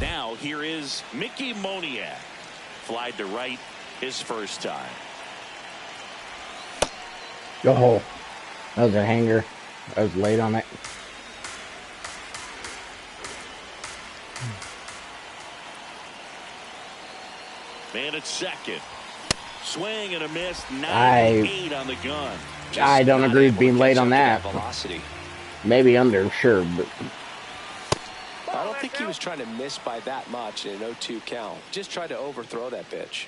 Now here is Mickey Moniak. Flied to right his first time. Oh, that was a hanger. I was late on it. Man at second. Swing and a miss. 98 on the gun. I don't agree with being late on that. Velocity. Maybe under, sure, but I don't think he was trying to miss by that much in an 0-2 count. Just tried to overthrow that pitch.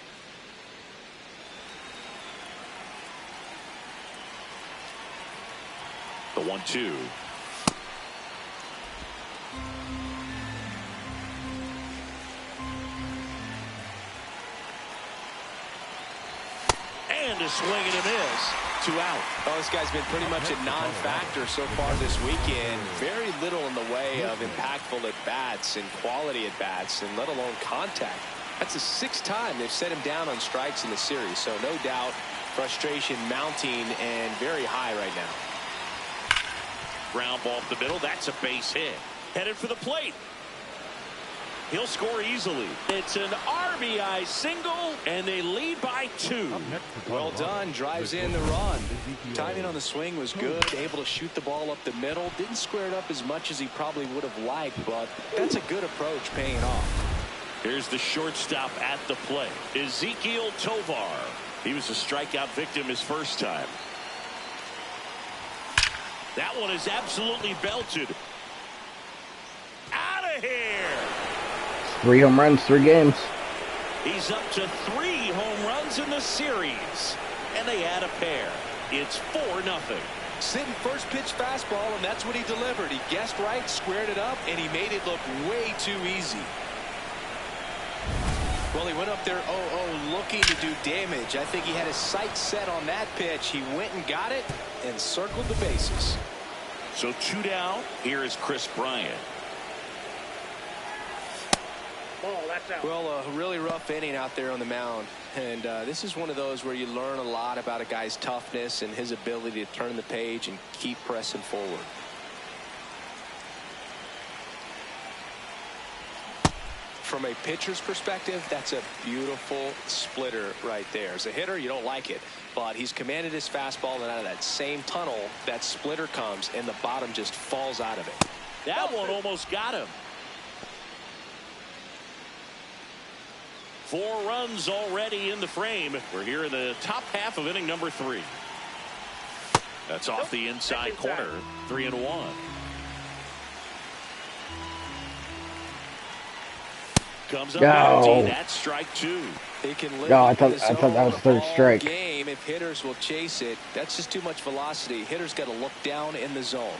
The 1-2. And a swing and a miss. 2 out. Oh, this guy's been pretty much a non-factor so far this weekend. Very little in the way of impactful at-bats and quality at-bats, and let alone contact. That's the 6th time they've set him down on strikes in the series, so no doubt frustration mounting and very high right now. Ground ball up the middle. That's a base hit. Headed for the plate. He'll score easily. It's an RBI single, and they lead by 2. Well done. Drives in the run. Timing on the swing was good. Able to shoot the ball up the middle. Didn't square it up as much as he probably would have liked, but that's a good approach paying off. Here's the shortstop at the plate. Ezekiel Tovar. He was a strikeout victim his first time. That one is absolutely belted. Out of here. 3 home runs, 3 games. He's up to 3 home runs in the series. And they add a pair. It's 4-0. Sitting first pitch fastball, and that's what he delivered. He guessed right, squared it up, and he made it look way too easy. Well, he went up there 0-0 looking to do damage. I think he had his sights set on that pitch. He went and got it and circled the bases. So 2 down. Here is Chris Bryant. Well, a really rough inning out there on the mound. And this is one of those where you learn a lot about a guy's toughness and his ability to turn the page and keep pressing forward. From a pitcher's perspective, that's a beautiful splitter right there. As a hitter, you don't like it, but he's commanded his fastball, and out of that same tunnel, that splitter comes, and the bottom just falls out of it. That one almost got him. 4 runs already in the frame. We're here in the top half of inning number 3. That's off the inside corner. 3-1. Comes up empty. That's strike 2. He can live I thought that was 3rd strike. Game if hitters will chase it. That's just too much velocity. Hitters got to look down in the zone.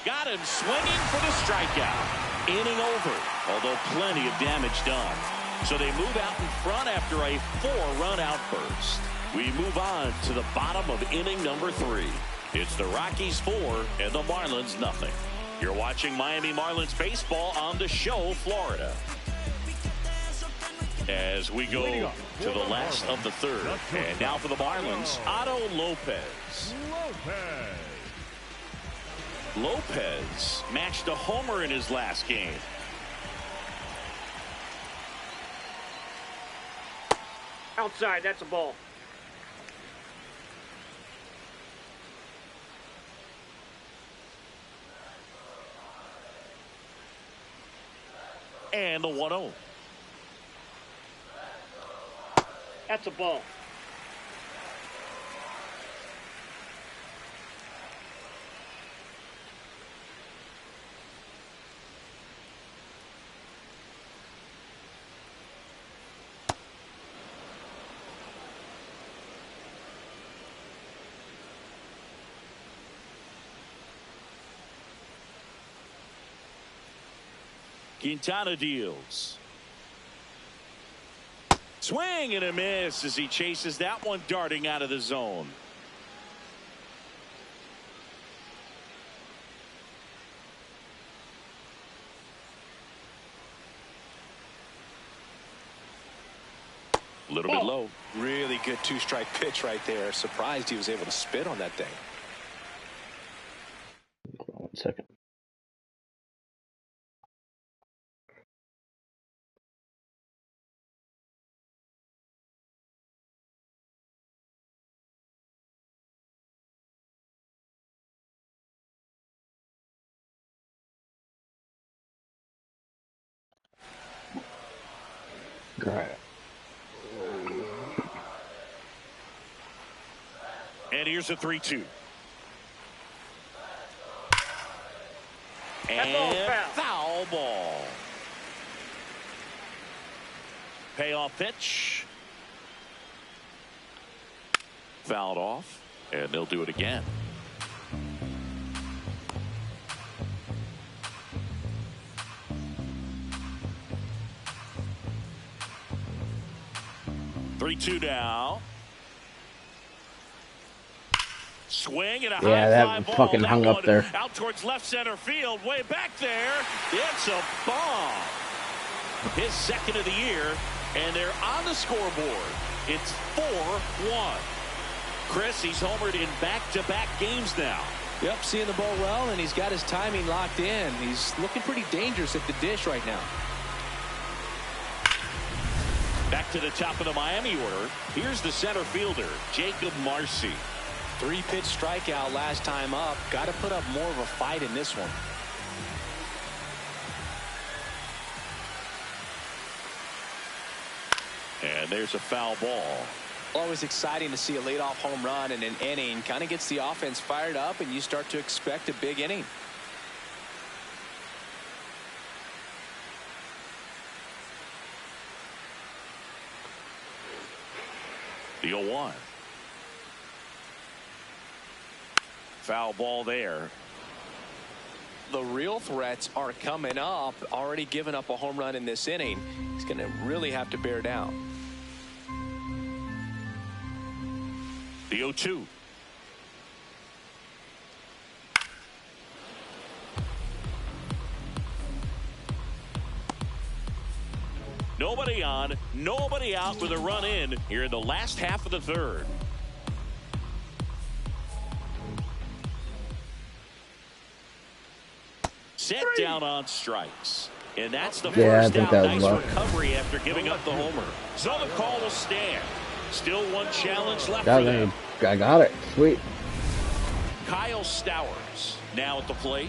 Got him swinging for the strikeout. Inning over, although plenty of damage done. So they move out in front after a 4-run outburst. We move on to the bottom of inning number 3. It's the Rockies 4 and the Marlins nothing. You're watching Miami Marlins baseball on the show, Florida. As we go to the last of the 3rd. And now for the Marlins, Otto Lopez. Lopez matched a homer in his last game. Outside, that's a ball. And the 1-0. That's a ball. Quintana deals. Swing and a miss as he chases that one darting out of the zone. A little bit low. Really good 2-strike pitch right there. Surprised he was able to spit on that thing. 1 second. Crap. And here's a 3-2. And foul ball. Payoff pitch. Fouled off. And they'll do it again. Three-two now. Swing and a high fly ball. Fucking hung up there. Out towards left center field. Way back there. It's a bomb. His second of the year. And they're on the scoreboard. It's 4-1. Chris, he's homered in back-to-back games now. Yep, seeing the ball well, and he's got his timing locked in. He's looking pretty dangerous at the dish right now. Back to the top of the Miami order. Here's the center fielder, Jacob Marcy. 3-pitch strikeout last time up. Got to put up more of a fight in this one. And there's a foul ball. Always exciting to see a leadoff home run in an inning. Kind of gets the offense fired up, and you start to expect a big inning. The 0-1. Foul ball there. The real threats are coming up. Already given up a home run in this inning. He's going to really have to bear down. The 0-2. Nobody on, nobody out with a run in here in the last half of the third. Set down on strikes. And that's the first out. Nice recovery after giving up the homer. So the call will stand. Still one challenge left for them. I got it. Sweet. Kyle Stowers now at the plate.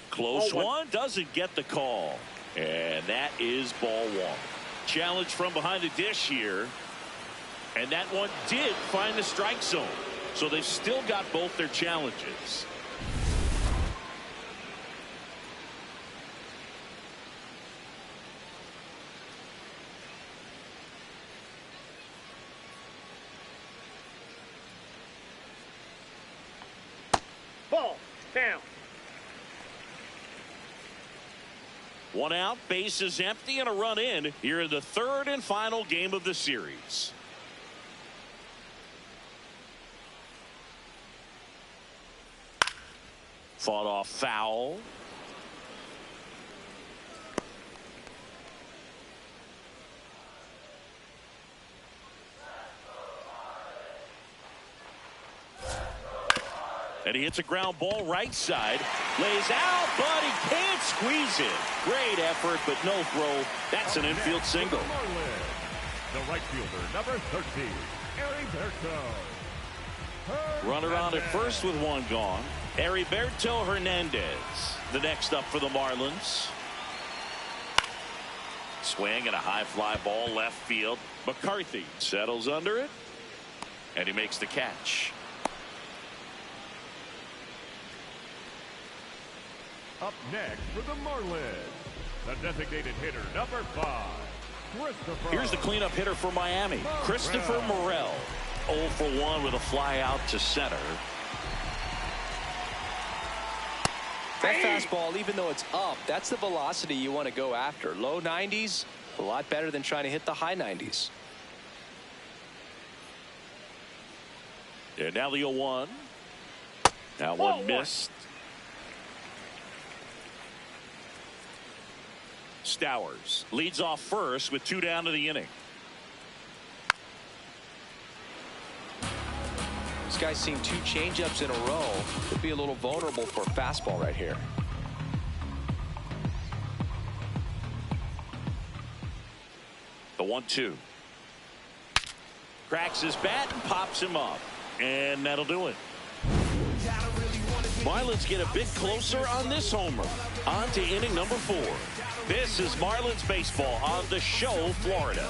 Close one, doesn't get the call. And that is ball one. Challenge from behind the dish here. And that one did find the strike zone. So they've still got both their challenges. Ball down. One out, bases empty, and a run in here in the third and final game of the series. Fought off foul. And he hits a ground ball right side. Lays out, but he can't squeeze it. Great effort, but no throw. That's an infield single. The right fielder, number 13, Heriberto. Runner on at first with one gone. Heriberto Hernandez, the next up for the Marlins. Swing and a high fly ball left field. McCarthy settles under it, and he makes the catch. Up next for the Marlins, the designated hitter, number 5, Christopher. Here's the cleanup hitter for Miami, Christopher Morel. 0 for 1 with a fly out to center. That fastball, even though it's up, that's the velocity you want to go after. Low 90s, a lot better than trying to hit the high 90s. And now the 0-1. That one missed. Stowers leads off first with 2 down to the inning. This guy's seen 2 changeups in a row. Could be a little vulnerable for a fastball right here. The 1-2. Cracks his bat and pops him up. And that'll do it. Marlins get a bit closer on this homer. On to inning number 4. This is Marlins baseball on the Show, Florida.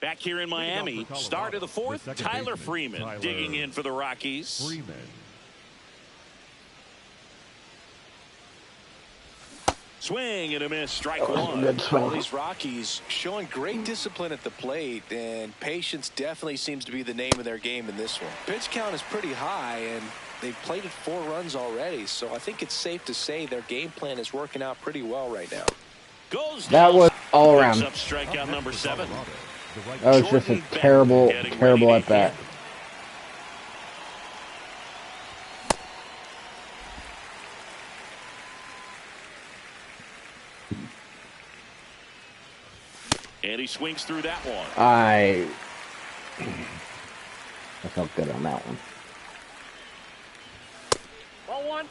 Back here in Miami, start of the 4th, Tyler Freeman digging in for the Rockies. Swing and a miss, strike one. Well, these Rockies showing great discipline at the plate, and patience definitely seems to be the name of their game in this one. Pitch count is pretty high, and they've plated 4 runs already, so I think it's safe to say their game plan is working out pretty well right now. That was all around. Up strikeout number 7. That was just a terrible at bat. And he swings through that one. I felt good on that one. Ball 1.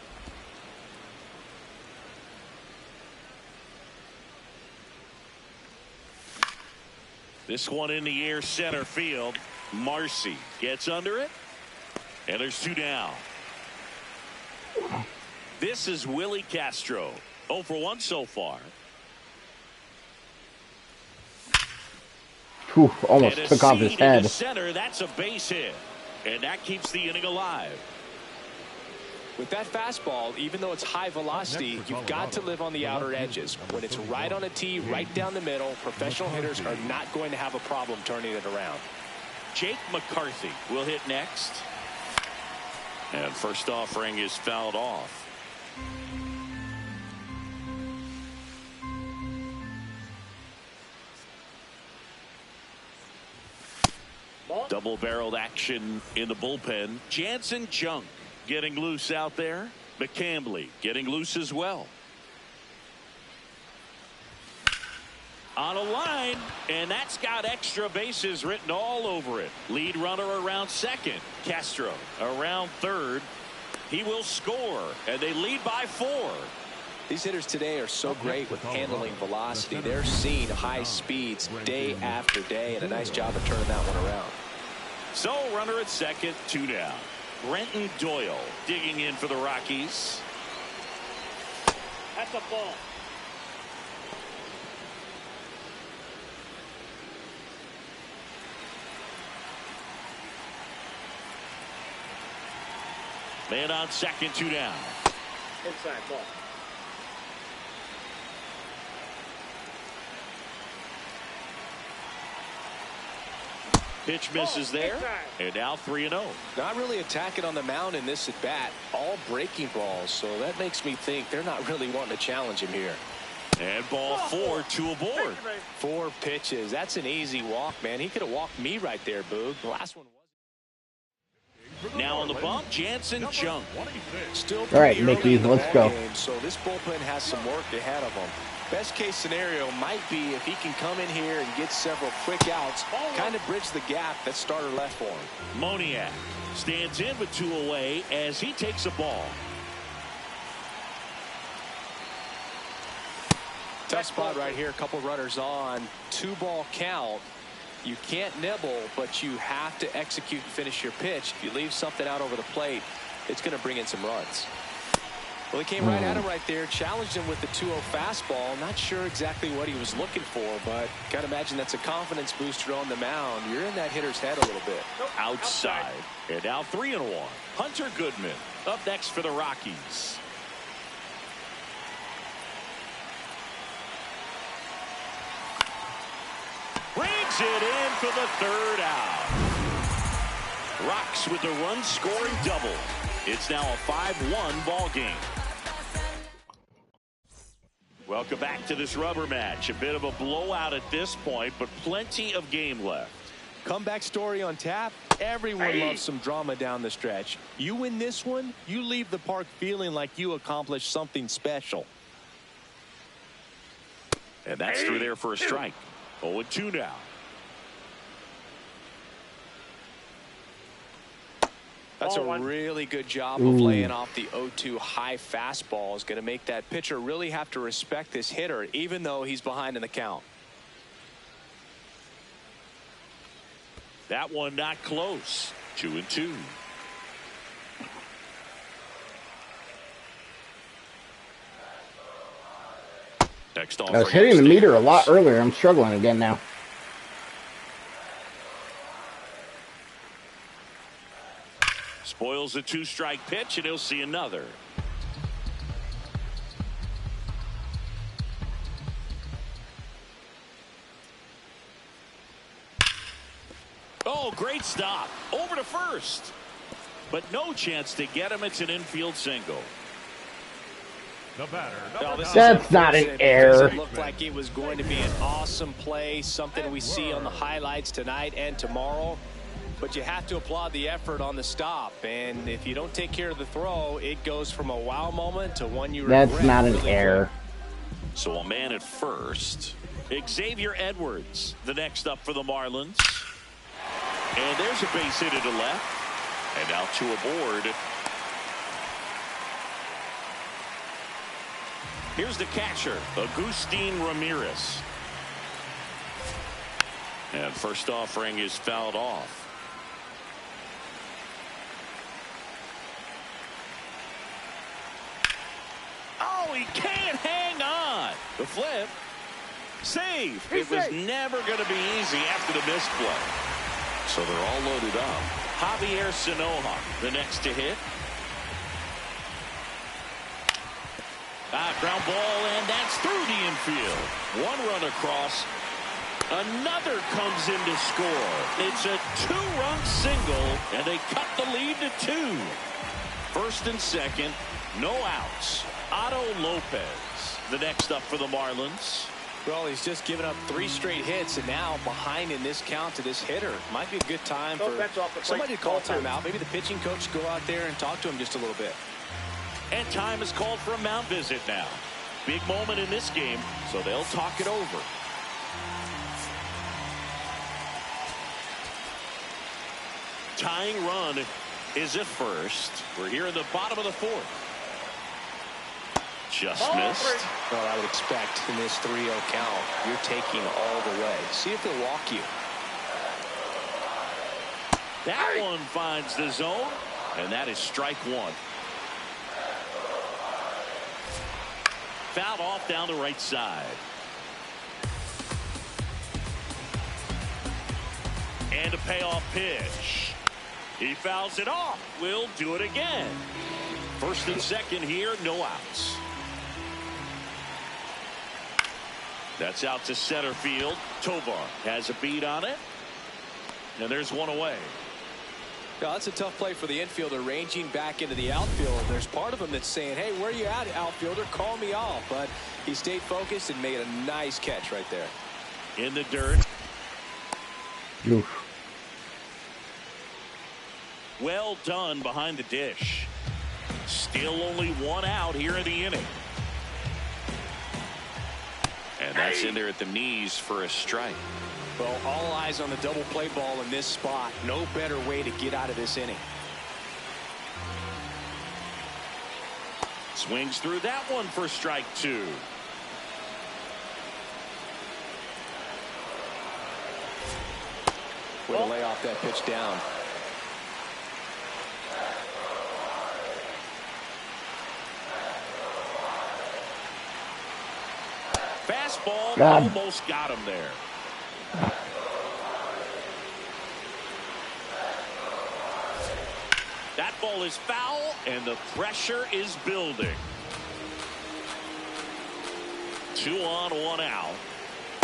This one in the air, center field. Marcy gets under it. And there's 2 down. This is Willie Castro. 0 for 1 so far. Whew, almost And took off his head. Center, that's a base hit. And that keeps the inning alive. With that fastball, even though it's high velocity, you've got to live on the outer edges. When it's right on a tee, right down the middle, professional hitters are not going to have a problem turning it around. Jake McCarthy will hit next. And first offering is fouled off. Double-barreled action in the bullpen. Jansen Junk getting loose out there. McCambly getting loose as well. On a line, and that's got extra bases written all over it. Lead runner around second. Castro around third. He will score, and they lead by 4. These hitters today are so great with handling velocity. They're seeing high speeds day after day, and a nice job of turning that one around. So runner at second, 2 down. Brenton Doyle digging in for the Rockies. That's a ball. Man on second, 2 down. Inside ball. Pitch misses there, and now 3-0. Not really attacking on the mound in this at bat. All breaking balls, so that makes me think they're not really wanting to challenge him here. And ball 4, 2 aboard. 4 pitches. That's an easy walk, man. He could have walked me right there, Boog. The last one was. Now on the bump, Jansen Junk. Still all right, Mickey, let's go. Game, so this bullpen has some work ahead of them. Best case scenario might be if he can come in here and get several quick outs, kind of bridge the gap that starter left for him. Moniak stands in with 2 away as he takes a ball. Tough spot right here. A couple runners on. 2-ball count. You can't nibble, but you have to execute and finish your pitch. If you leave something out over the plate, it's going to bring in some runs. Well, he came right at him right there, challenged him with the 2-0 fastball. Not sure exactly what he was looking for, but got to imagine that's a confidence booster on the mound. You're in that hitter's head a little bit. Outside. And now 3-1. Hunter Goodman up next for the Rockies. Brings it in for the 3rd out. Rocks with the run-scoring double. It's now a 5-1 ball game. Welcome back to this rubber match. A bit of a blowout at this point, but plenty of game left. Comeback story on tap. Everyone loves some drama down the stretch. You win this one, you leave the park feeling like you accomplished something special. And that's through there for a strike. 0-2 now. That's a really good job of laying off the 0-2 high fastball. Is going to make that pitcher really have to respect this hitter, even though he's behind in the count. That one not close. 2-2. next I was hitting the meter a lot earlier. I'm struggling again now. Spoils a 2-strike pitch, and he'll see another. Oh, great stop. Over to first. But no chance to get him. It's an infield single. The batter, That's not an error. It looked like it was going to be an awesome play, something we see on the highlights tonight and tomorrow. But you have to applaud the effort on the stop. And if you don't take care of the throw, it goes from a wow moment to one you regret. That's not an really error. quick. So a man at first. Xavier Edwards, the next up for the Marlins. And there's a base hit to left. And now two aboard. Here's the catcher, Agustin Ramirez. And first offering is fouled off. Oh, he can't hang on. The flip. Save. It was never going to be easy after the missed play. So they're all loaded up. Javier Sanoja, the next to hit. Ground ball, and that's through the infield. One run across. Another comes in to score. It's a 2-run single, and they cut the lead to 2. First and second, no outs. Otto Lopez, the next up for the Marlins. Well, he's just given up 3 straight hits, and now behind in this count to this hitter. Might be a good time for somebody to call timeout. Maybe the pitching coach go out there and talk to him just a little bit. And time is called for a mound visit now. Big moment in this game, so they'll talk it over. Tying run is at first. We're here in the bottom of the 4th. Just missed. Well, I would expect in this 3-0 count, you're taking all the way. See if they'll walk you. That one finds the zone, and that is strike 1. Fouled off down the right side. And a payoff pitch. He fouls it off. We'll do it again. First and second here, no outs. That's out to center field. Tovar has a beat on it. And there's one away. Now, that's a tough play for the infielder, ranging back into the outfield. There's part of him that's saying, hey, where are you at, outfielder? Call me off. But he stayed focused and made a nice catch right there. In the dirt. Oof. Well done behind the dish. Still only 1 out here in the inning. And that's in there at the knees for a strike. Well, all eyes on the double play ball in this spot. No better way to get out of this inning. Swings through that one for strike 2. Way to lay off that pitch down. Fastball almost got him there. That ball is foul, and the pressure is building. 2 on, 1 out,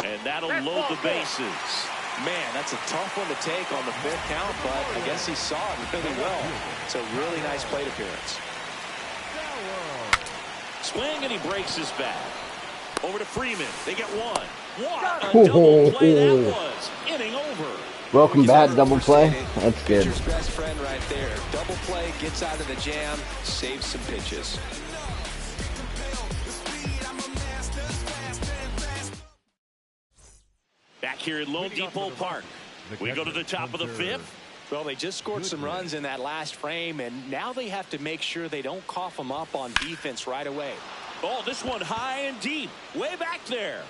and that'll load the bases. Man, that's a tough one to take on the 5th count, but I guess he saw it really well. It's a really nice plate appearance. Swing, and he breaks his bat. Over to Freeman. They get 1. What a double play that was. Inning over. Welcome back, double play. That's good. Pitcher's best friend right there. Double play, gets out of the jam, saves some pitches. Back here at Lone Depot Park. We go to the top of the 5th. Well, they just scored some runs in that last frame, and now they have to make sure they don't cough them up on defense right away. Oh, this one high and deep. Way back there.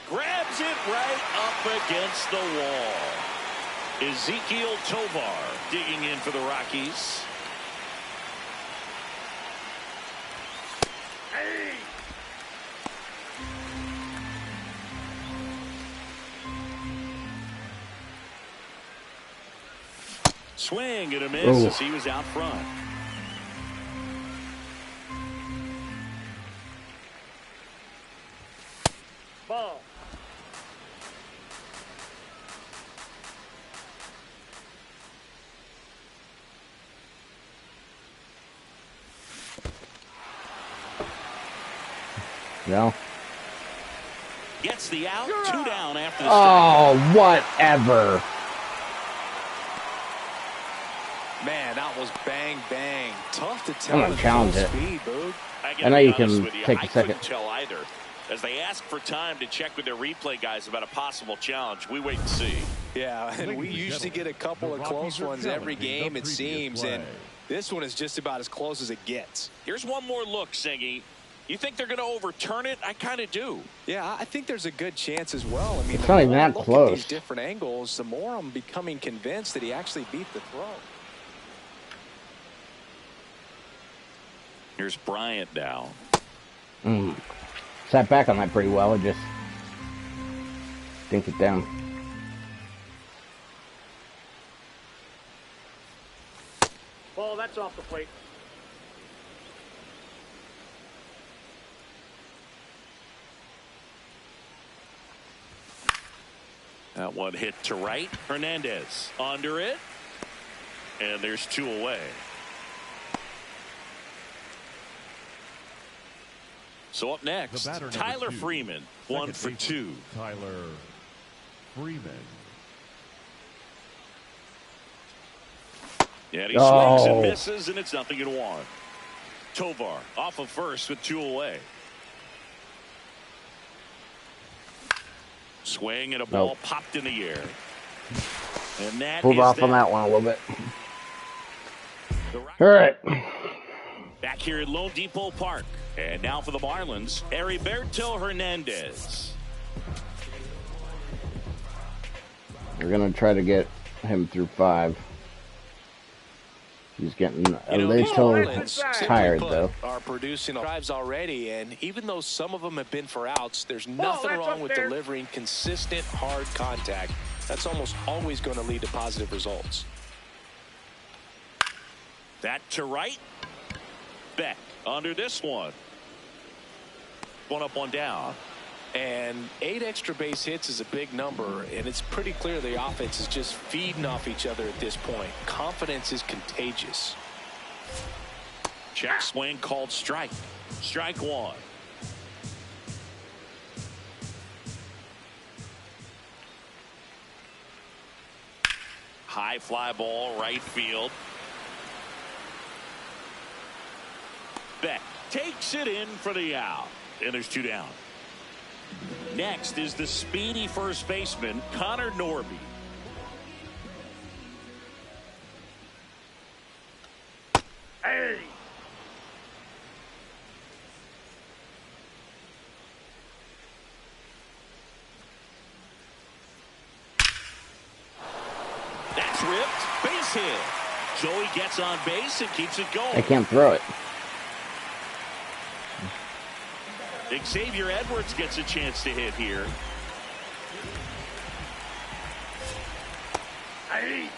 Grabs it right up against the wall. Ezequiel Tovar digging in for the Rockies. Swing and a miss Ooh. as he was out front. Ball. No. Gets the out. 2 down after the Oh, whatever. Man, that was bang, bang. Tough to tell. I'm gonna challenge it. Speed, Boog. I know you can take a I second. couldn't tell either. As they ask for time to check with their replay guys about a possible challenge, we wait and see. Yeah, and we usually get a couple of close ones every game, it seems, and this one is just about as close as it gets. Here's one more look, Singy. You think they're going to overturn it? I kind of do. Yeah, I think there's a good chance as well. I mean, It's the not even more I that look close. at these different angles, the more I'm becoming convinced that he actually beat the throw. Here's Bryant now. Sat back on that pretty well. It just dinked it down. Ball, that's off the plate. That one hit to right. Hernandez under it. And there's 2 away. So up next, Tyler Freeman, 1 for 2. Tyler Freeman. And he swings and misses, and it's 0-1. Tovar off of first with 2 away. Swing and a ball popped in the air. And that Pulled is off that. on that one a little bit. All right. Back here at Lone Depot Park. And now for the Marlins, Heriberto Hernandez. We're going to try to get him through 5. He's getting a little tired, though. Are producing drives already, and even though some of them have been for outs, there's nothing wrong with delivering consistent, hard contact. That's almost always going to lead to positive results. That to right. Beck under this one. 1 up, 1 down. And 8 extra base hits is a big number, and it's pretty clear the offense is just feeding off each other at this point. Confidence is contagious. Check swing called strike. Strike 1. High fly ball, right field. Beck takes it in for the out. And there's 2 down. Next is the speedy first baseman, Connor Norby. Hey! That's ripped. Base hit. Joey gets on base and keeps it going. I can't throw it. Xavier Edwards gets a chance to hit here. Hey!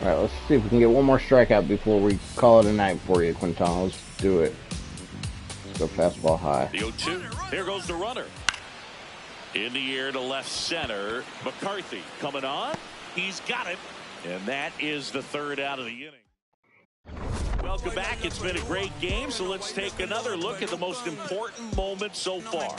All right, let's see if we can get one more strikeout before we call it a night for you, Quintana. Let's do it. Go fastball high. The 0-2. There goes the runner. In the air to left center. McCarthy coming on. He's got it. And that is the 3rd out of the inning. Welcome back. It's been a great game, so let's take another look at the most important moment so far.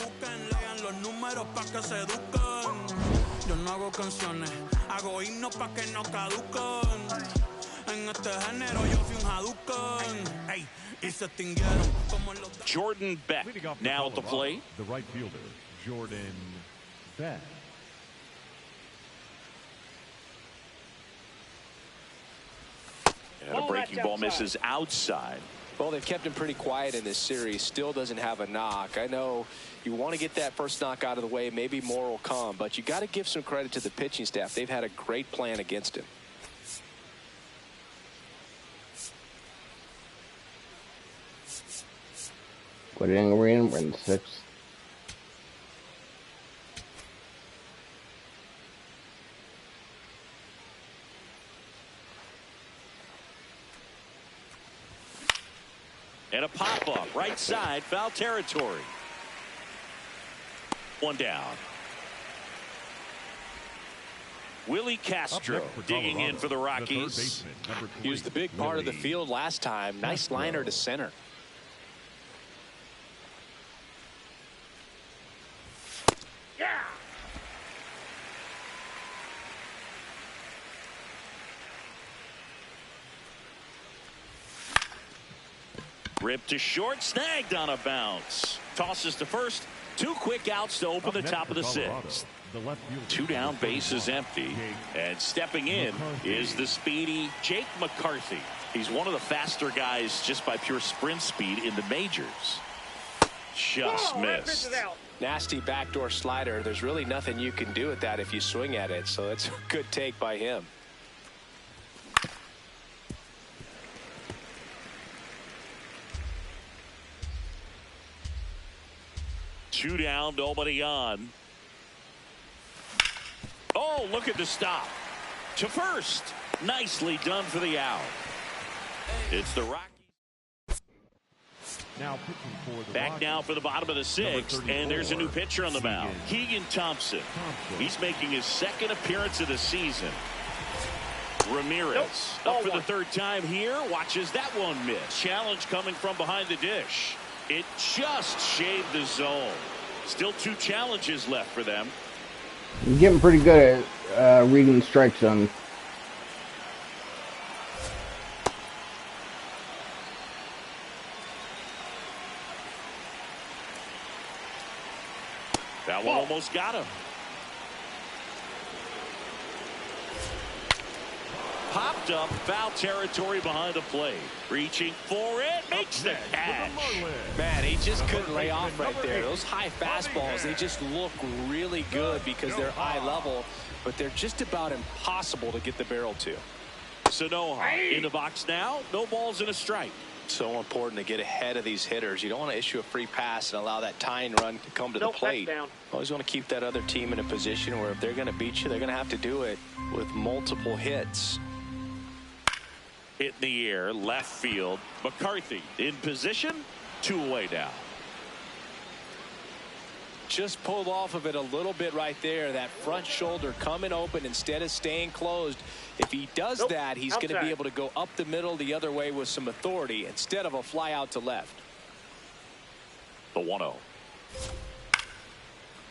Jordan Beck now at the plate. The right fielder, Jordan Beck. And a breaking ball misses outside. Well, they've kept him pretty quiet in this series. Still doesn't have a knock. I know you want to get that first knock out of the way. Maybe more will come. But you got to give some credit to the pitching staff. They've had a great plan against him. Put it in the arena. We're in the 6th. And a pop-up, right side, foul territory. One down. Willie Castro digging in for the Rockies. He was the big part of the field last time. Nice liner to center. Yeah. Ripped to short, snagged on a bounce. Tosses to first. 2 quick outs to open the top of the 6th. 2 down, bases empty. And stepping in is the speedy Jake McCarthy. He's one of the faster guys just by pure sprint speed in the majors. Just missed. Nasty backdoor slider. There's really nothing you can do with that if you swing at it. So it's a good take by him. Two down, nobody on. Oh, look at the stop. To first. Nicely done for the out. It's the Rockies. Back now for the bottom of the 6th, and there's a new pitcher on the mound. Keegan Thompson. He's making his 2nd appearance of the season. Ramirez up for the 3rd time here. Watches that one miss. Challenge coming from behind the dish. It just shaved the zone. Still 2 challenges left for them. I'm getting pretty good at reading the strike zone. That one almost got him. Popped up, foul territory behind the plate. Reaching for it, makes the catch. Man, he just couldn't lay off right there. Those high fastballs, they just look really good because they're high level, but they're just about impossible to get the barrel to. Sanoha in the box now. No balls and a strike. So important to get ahead of these hitters. You don't want to issue a free pass and allow that tying run to come to the plate. Always want to keep that other team in a position where if they're going to beat you, they're going to have to do it with multiple hits. Hit in the air, left field. McCarthy in position, 2 away now. Just pulled off of it a little bit right there. That front shoulder coming open instead of staying closed. If he does that, he's going to be able to go up the middle the other way with some authority instead of a fly out to left. The 1-0.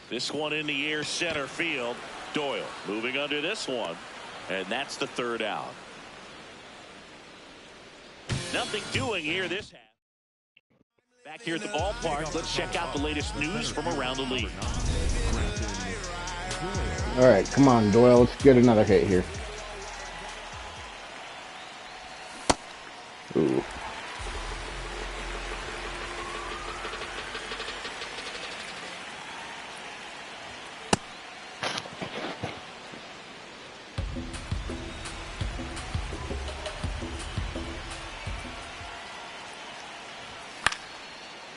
This one in the air, center field. Doyle moving under this one, and that's the 3rd out. Nothing doing here this half. Back here at the ballpark, let's check out the latest news from around the league. All right, come on, Doyle. Let's get another hit here. Ooh.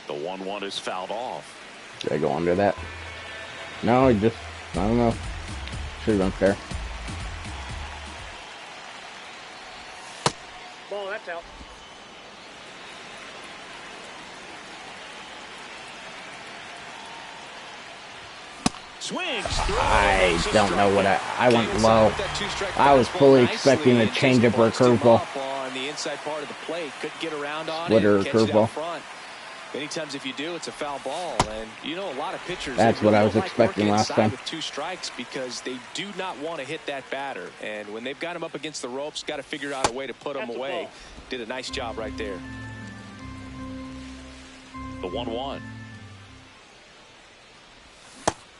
The 1-1 is fouled off. Should I go under that? No, I don't know. Should have been fair. Ball, that's out. Swings. I don't know what I went low. I was fully expecting a changeup or a curveball. On the inside part of the plate, couldn't get around on Splitter it. or curveball. Many times if you do, it's a foul ball. And you know, a lot of pitchers, That's really what I was like expecting last time. with 2 strikes because they do not want to hit that batter. And when they've got him up against the ropes, got to figure out a way to put him away. Did a nice job right there. The 1-1.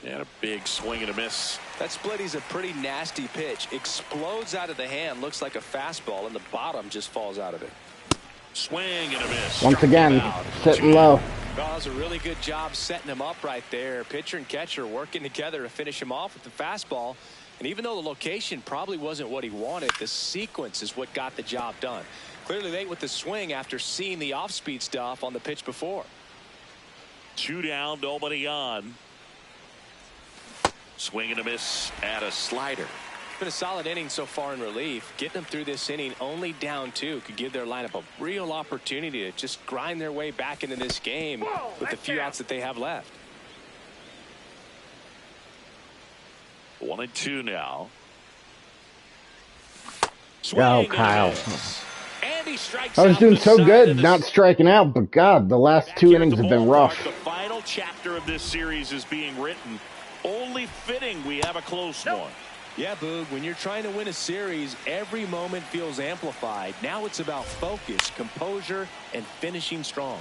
And a big swing and a miss. That splitty's a pretty nasty pitch. Explodes out of the hand. Looks like a fastball, and the bottom just falls out of it. Swing and a miss. Once again, sitting low. Well, that was a really good job setting him up right there. Pitcher and catcher working together to finish him off with the fastball. And even though the location probably wasn't what he wanted, the sequence is what got the job done. Clearly late with the swing after seeing the off-speed stuff on the pitch before. 2 down, nobody on. Swing and a miss at a slider. Been a solid inning so far in relief. Getting them through this inning only down 2 could give their lineup a real opportunity to just grind their way back into this game with the few outs that they have left. 1-2 now. Go, Kyle. And he strikes I was out doing the so side good of the not striking out, but God, the last Back 2 here at innings the have been ballpark, rough. The final chapter of this series is being written. Only fitting we have a close one. Yeah, Boog, when you're trying to win a series, every moment feels amplified. Now it's about focus, composure, and finishing strong.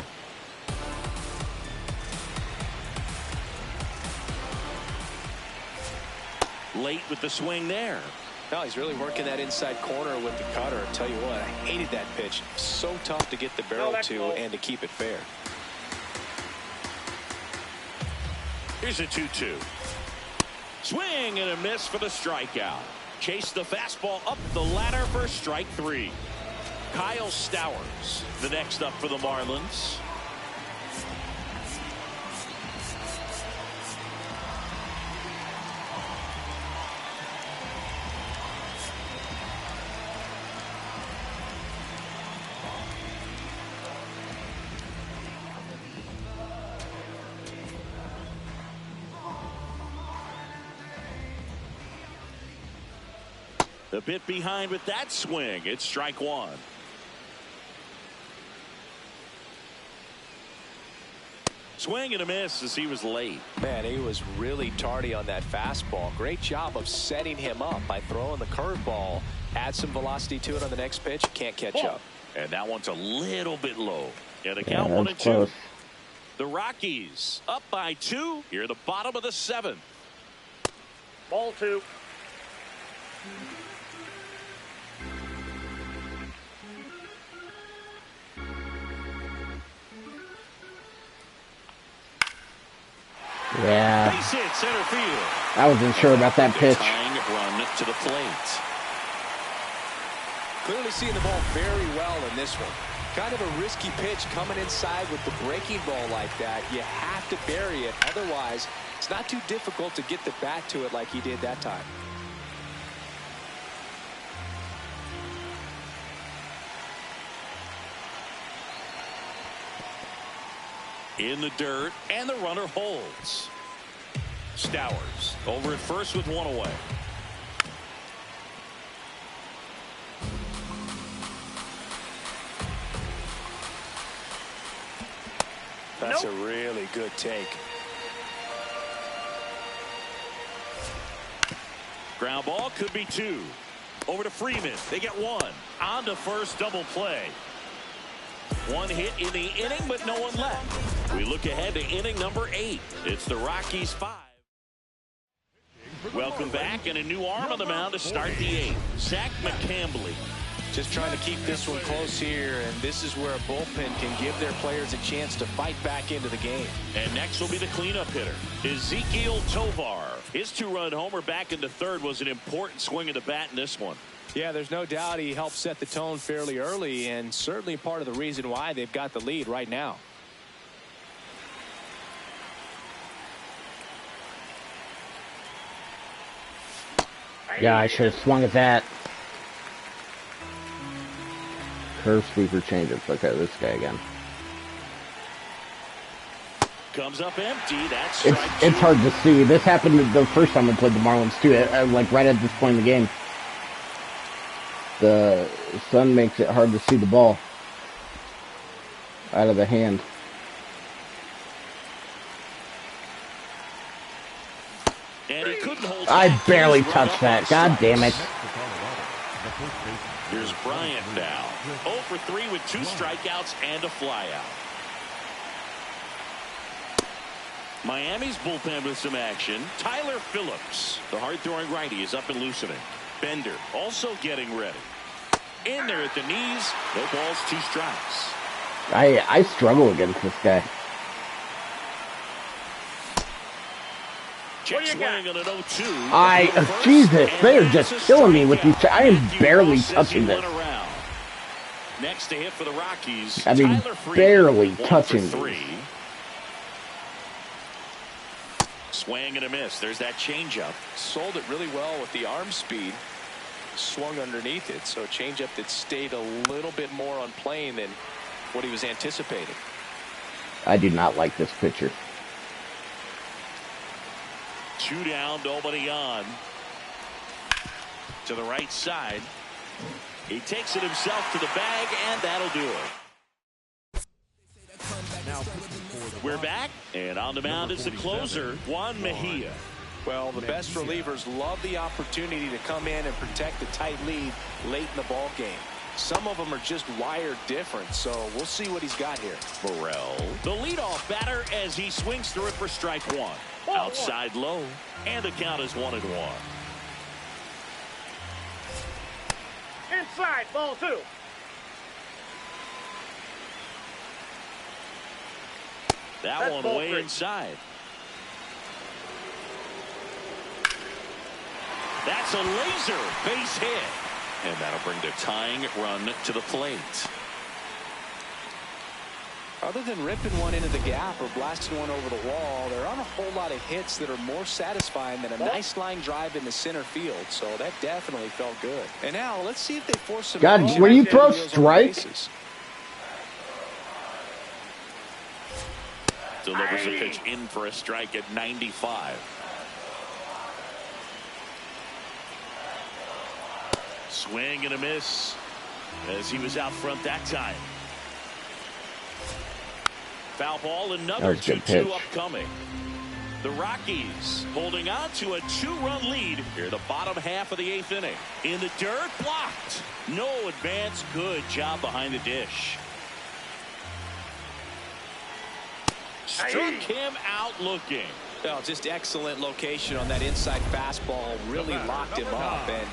Late with the swing there. No, he's really working that inside corner with the cutter. I'll tell you what, I hated that pitch. So tough to get the barrel to and to keep it fair. Here's a 2-2. Swing and a miss for the strikeout. Chase the fastball up the ladder for strike 3. Kyle Stowers, the next up for the Marlins. A bit behind with that swing. It's strike 1. Swing and a miss as he was late. Man, he was really tardy on that fastball. Great job of setting him up by throwing the curveball. Add some velocity to it on the next pitch. Can't catch up. And that one's a little bit low. And the Yeah, count that was 1-2. close. The Rockies up by 2 here at the bottom of the 7th. Ball 2. Yeah, Base hit center field. I wasn't sure about that pitch. Tying run to the plate. Clearly seeing the ball very well in this one. Kind of a risky pitch coming inside with the breaking ball like that. You have to bury it. Otherwise, it's not too difficult to get the bat to it like he did that time. In the dirt, and the runner holds. Stowers over at first with 1 away. That's a really good take. Ground ball could be 2. Over to Freeman. They get 1. On to first, double play. 1 hit in the inning, but no one left. We look ahead to inning number 8. It's the Rockies 5. Welcome back, and a new arm on the mound to start the 8th. Zach McCambly. Just trying to keep this one close here, and this is where a bullpen can give their players a chance to fight back into the game. And next will be the cleanup hitter, Ezekiel Tovar. His 2-run homer back into third was an important swing of the bat in this one. Yeah, there's no doubt he helped set the tone fairly early, and certainly part of the reason why they've got the lead right now. Yeah, I should have swung at that. Curve sweeper changeup. Okay, this guy again. Comes up empty. That's It's strike 2. it's hard to see. This happened the first time I played the Marlins too. Like right at this point in the game, the sun makes it hard to see the ball out of the hand. And he couldn't hold I back. barely He was run touched up that. on God damn it. Here's Bryant now. 0 for 3 with 2 strikeouts and a flyout. Miami's bullpen with some action. Tyler Phillips, the hard-throwing righty, is up and loosening. Bender also getting ready. In there at the knees. No balls, 2 strikes. I struggle against this guy. Check swing on an 0-2. Jesus, they are just killing me with these. I am barely touching this. Next to hit for the Rockies. I mean, Tyler Freeman, barely 1 for touching 3. Swing and a miss. There's that changeup. Sold it really well with the arm speed. Swung underneath it, so a changeup that stayed a little bit more on plane than what he was anticipating. I do not like this pitcher. 2 down, nobody on. To the right side. He takes it himself to the bag, and that'll do it. We're back, and on the mound is the closer, Juan Mejia. Well, the best relievers love the opportunity to come in and protect the tight lead late in the ball game. Some of them are just wired different, so we'll see what he's got here. Burrell, the leadoff batter, as he swings through it for strike 1. Outside low, and the count is 1-1. Inside, ball 2. That one ball way 3. inside. That's a laser base hit. And that'll bring the tying run to the plate. Other than ripping one into the gap or blasting one over the wall, there aren't a whole lot of hits that are more satisfying than a nice line drive in the center field. So that definitely felt good. And now let's see if they force some. God, when you throw strike. Delivers a pitch in for a strike at 95. Swing and a miss as he was out front that time. Foul ball, another 2-2 upcoming. The Rockies holding on to a 2-run lead here, the bottom half of the 8th inning. In the dirt, blocked. No advance. Good job behind the dish. Struck him out looking. Well, just excellent location on that inside fastball. Really locked him up. And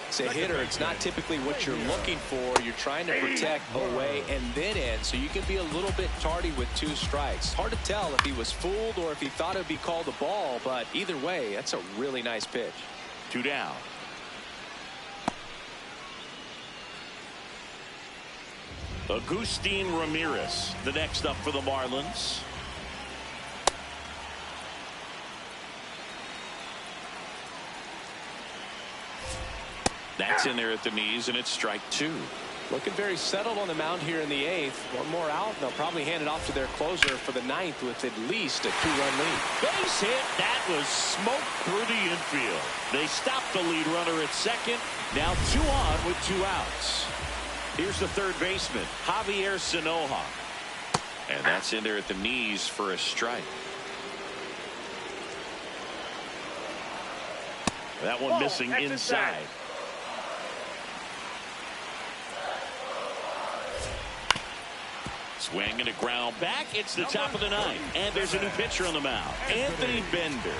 as a hitter, it's not typically what you're looking for. You're trying to protect away and then in, so you can be a little bit tardy with 2 strikes. Hard to tell if he was fooled or if he thought it would be called a ball, but either way, that's a really nice pitch. 2 down. Agustin Ramirez, the next up for the Marlins. That's in there at the knees, and it's strike 2. Looking very settled on the mound here in the 8th. One more out, and they'll probably hand it off to their closer for the 9th with at least a 2-run lead. Base hit. That was smoke through the infield. They stopped the lead runner at second. Now 2 on with 2 outs. Here's the third baseman, Javier Sanoja. And that's in there at the knees for a strike. That one missing inside. Swing and a ground back. It's the top of the 9th. And there's a new pitcher on the mound, Anthony Bender.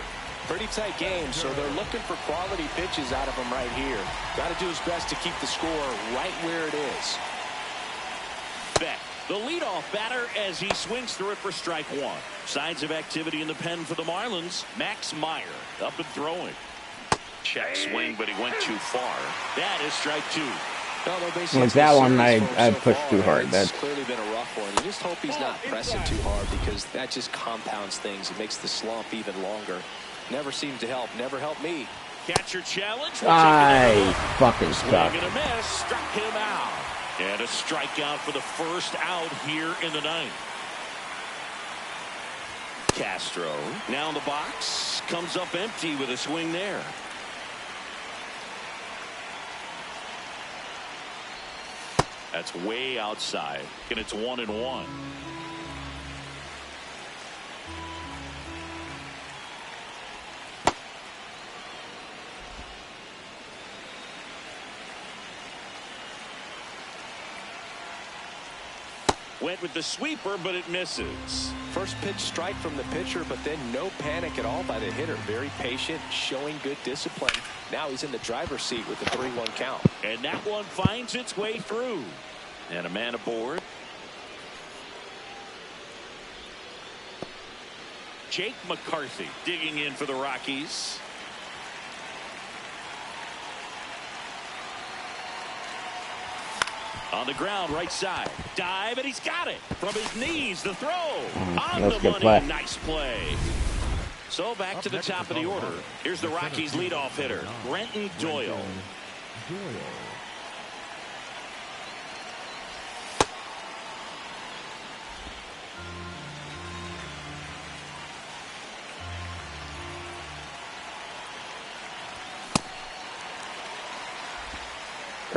Pretty tight game, so they're looking for quality pitches out of him right here. Got to do his best to keep the score right where it is. Beck, the leadoff batter, as he swings through it for strike 1. Signs of activity in the pen for the Marlins. Max Meyer up and throwing. Check swing, but he went too far. That is strike 2. With that one, I pushed too hard. That's clearly been a rough one. You just hope he's not pressing too hard, because that just compounds things. It makes the slump even longer. Never seemed to help. Never helped me. Catcher challenge. I fucking suck. Swing and a miss. Struck him out. And a strikeout for the first out here in the 9th. Castro now in the box. Comes up empty with a swing there. That's way outside, and it's 1-1. Went with the sweeper, but it misses. First pitch strike from the pitcher, but then no panic at all by the hitter. Very patient, showing good discipline. Now he's in the driver's seat with the 3-1 count. And that one finds its way through. And a man aboard. Jake McCarthy digging in for the Rockies. On the ground, right side. Dive, and he's got it. From his knees, the throw. On the money, nice play. So back to the top of the order. Here's the Rockies leadoff hitter, Brenton Doyle.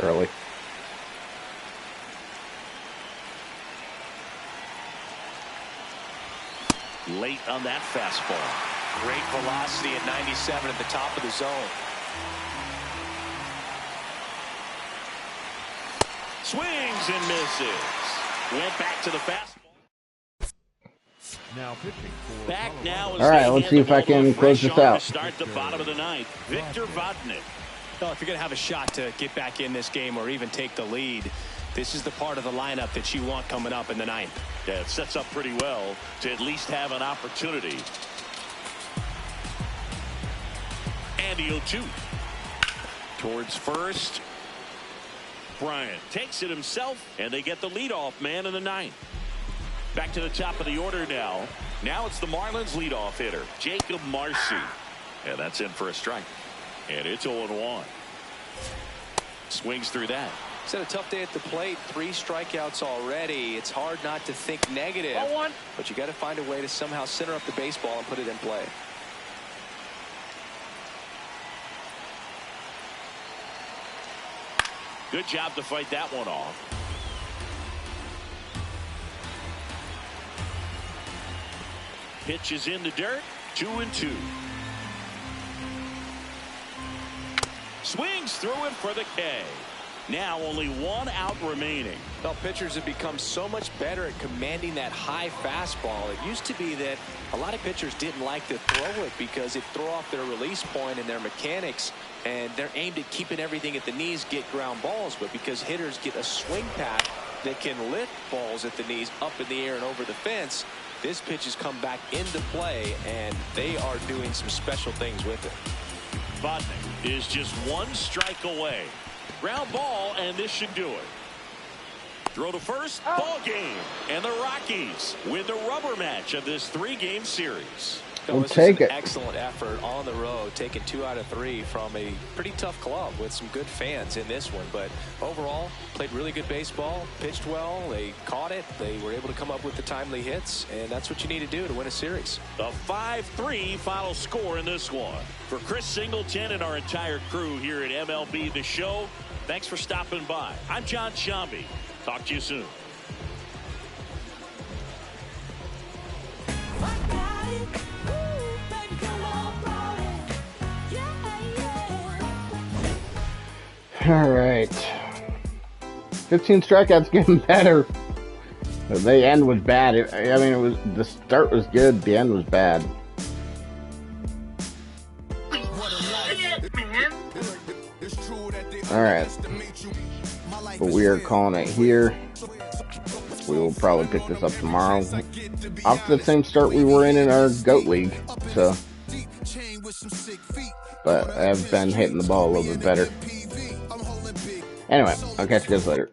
Early. Late on that fastball. Great velocity at 97 at the top of the zone. Swings and misses. Went back to the fastball. Now pitching for Back now. All right, let's see if I can close this out. Start the bottom of the ninth. Victor Vodnik. Well, if you're going to have a shot to get back in this game or even take the lead, this is the part of the lineup that you want coming up in the ninth. Yeah, it sets up pretty well to at least have an opportunity. And he'll shoot. Towards first. Bryant takes it himself, and they get the leadoff man in the ninth. Back to the top of the order now. Now it's the Marlins leadoff hitter, Jacob Marcy. And that's in for a strike. And it's 0-1. Swings through that. He's had a tough day at the plate. 3 strikeouts already. It's hard not to think negative. 0-1. But you got to find a way to somehow center up the baseball and put it in play. Good job to fight that one off. Pitch is in the dirt. 2-2. Swings through it for the K. Now only 1 out remaining. Well, pitchers have become so much better at commanding that high fastball. It used to be that a lot of pitchers didn't like to throw it because it threw off their release point and their mechanics, and they're aimed at keeping everything at the knees, get ground balls. But because hitters get a swing pack that can lift balls at the knees up in the air and over the fence, this pitch has come back into play, and they are doing some special things with it. Vodnik is just 1 strike away. Ground ball, and this should do it. Throw to first, ball game. And the Rockies win the rubber match of this 3-game series. We'll take it. Excellent effort on the road, taking 2 out of 3 from a pretty tough club with some good fans in this one. But overall, played really good baseball, pitched well, they caught it, they were able to come up with the timely hits, and that's what you need to do to win a series. The 5-3 final score in this one. For Chris Singleton and our entire crew here at MLB The Show, thanks for stopping by. I'm John Shambi. Talk to you soon. All right. 15 strikeouts, getting better. The end was bad. I mean, it was, the start was good. The end was bad. All right. But we are calling it here. We will probably pick this up tomorrow. Off the same start we were in our GOAT League. So, but I've been hitting the ball a little bit better. Anyway, I'll catch you guys later.